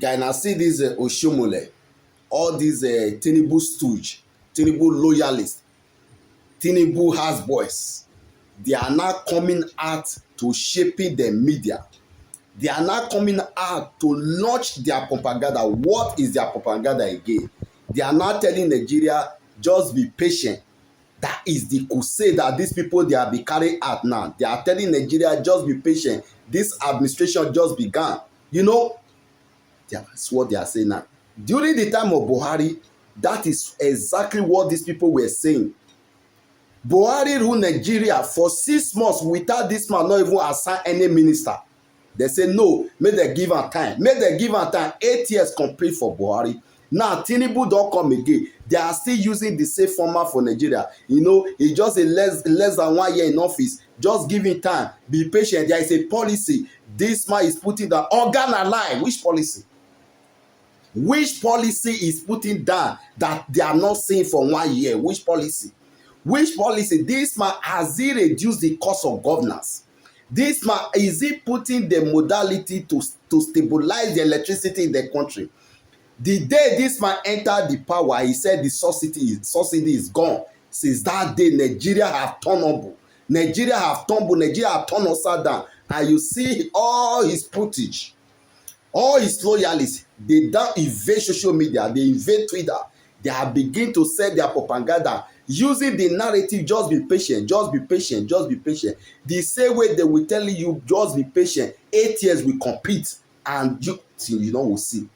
Guy, now see this Oshomole, all these Tinubu stooge, Tinubu loyalists, Tinubu house boys. They are now coming out to shaping the media. They are now coming out to launch their propaganda. What is their propaganda again? They are now telling Nigeria, just be patient. That is the crusade that these people they are be carrying out now. They are telling Nigeria, just be patient. This administration just began. You know, that's what they are saying now. During the time of Buhari, that is exactly what these people were saying. Buhari ruled Nigeria for 6 months without this man not even assign any minister. They say no, make them give am time. Make them give am time. 8 years complete for Buhari. Now Tinubu don come again. They are still using the same format for Nigeria. You know, it's just a less than 1 year in office. Just give him time. Be patient. There is a policy. This man is putting the organ alive. Which policy? Which policy is putting down that they are not seeing for 1 year? Which policy? Which policy? This man, has he reduced the cost of governance? This man, is he putting the modality to stabilize the electricity in the country? The day this man entered the power, he said the subsidy is gone. Since that day, Nigeria have turned humble. Nigeria have tumbled. Nigeria have turned upside down. And you see all his footage, all his loyalists, they don't invade social media. They invade Twitter. They have begin to sell their propaganda using the narrative, just be patient, just be patient, just be patient. The same way they will tell you, just be patient. 8 years we compete, and you know will see.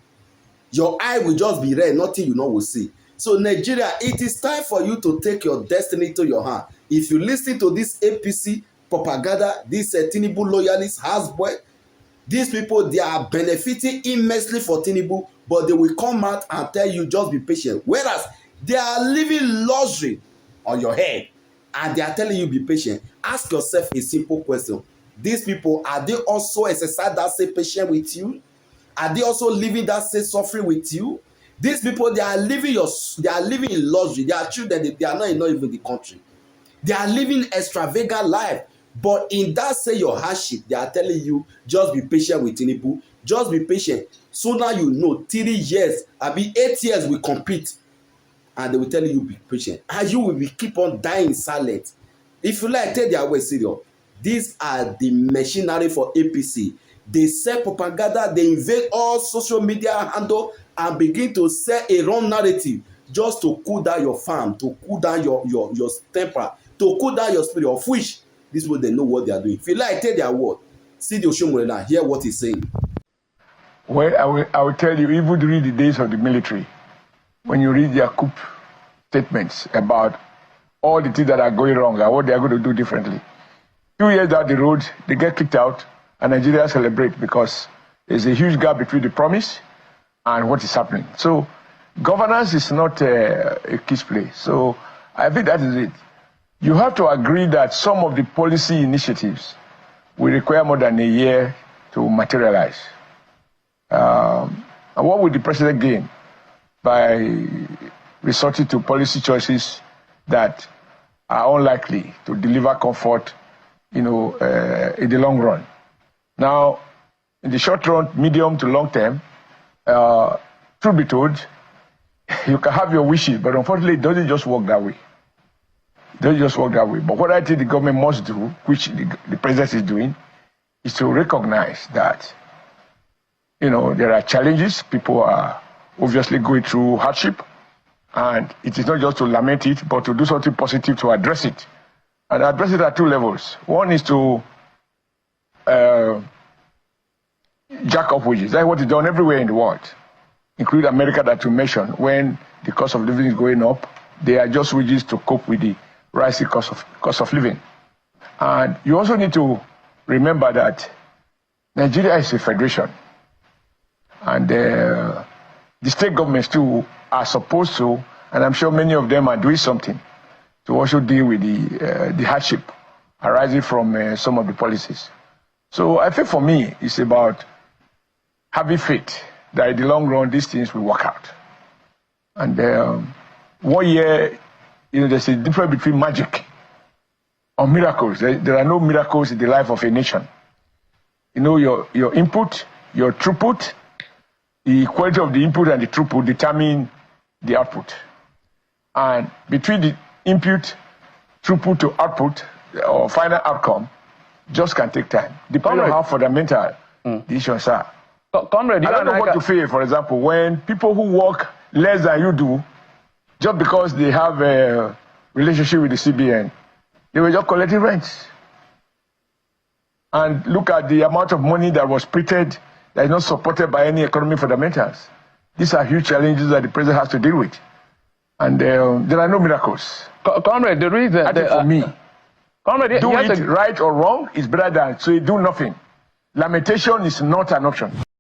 Your eye will just be red, nothing you know will see. So Nigeria, it is time for you to take your destiny to your hand. If you listen to this APC propaganda, this Tinubu loyalist houseboy, these people, they are benefiting immensely for Tinubu, but they will come out and tell you just be patient. Whereas they are living luxury on your head and they are telling you be patient. Ask yourself a simple question. These people, are they also exercising that same patience with you? Are they also living that same suffering with you? These people, they are living in luxury. Their children, they are not even in the country. They are living extravagant life. But in that say your hardship, they are telling you just be patient with Tinubu. Just be patient. Sooner you know, 3 years, 8 years we compete. And they will tell you be patient. And you will keep on dying in silence. If you like, take their way serious. These are the machinery for APC. They sell propaganda. They invade all social media handle and begin to sell a wrong narrative just to cool down your farm, to cool down your temper, to cool down your spirit, of which this way they know what they are doing. If you like, take their word. See the Oshomole now, hear what he's saying. Well, I will tell you, even during the days of the military, when you read their coup statements about all the things that are going wrong and what they are going to do differently, 2 years down the road, they get kicked out and Nigeria celebrate because there's a huge gap between the promise and what is happening. So governance is not a kiss play. So I think that is it. You have to agree that some of the policy initiatives will require more than a year to materialize. And what will the president gain by resorting to policy choices that are unlikely to deliver comfort, in the long run? Now, in the short run, medium to long term, truth be told, you can have your wishes, but unfortunately, it doesn't just work that way. It doesn't just work that way. But what I think the government must do, which the president is doing, is to recognize that, there are challenges. People are obviously going through hardship. And it is not just to lament it, but to do something positive to address it. And address it at 2 levels. One is to jack up wages. That's what is done everywhere in the world, including America that you mentioned. When the cost of living is going up, they adjust wages to cope with the rising cost of living. And you also need to remember that Nigeria is a federation. And the state governments too are supposed to, and I'm sure many of them are doing something to also deal with the hardship arising from some of the policies. So I think for me, it's about having faith that in the long run, these things will work out. And 1 year, there's a difference between magic or miracles. There are no miracles in the life of a nation. Your input, your throughput, the quality of the input and the throughput determine the output. And between the input, throughput to output, or final outcome, just can take time, depending on how fundamental the issues are. Comrade, I don't know what to feel, for example, when people who work less than you do, just because they have a relationship with the CBN, they were just collecting rents. And look at the amount of money that was printed that is not supported by any economic fundamentals. These are huge challenges that the president has to deal with. And there are no miracles. Comrade, the reason... for me, Comrade, do it right or wrong is better than do nothing. Lamentation is not an option.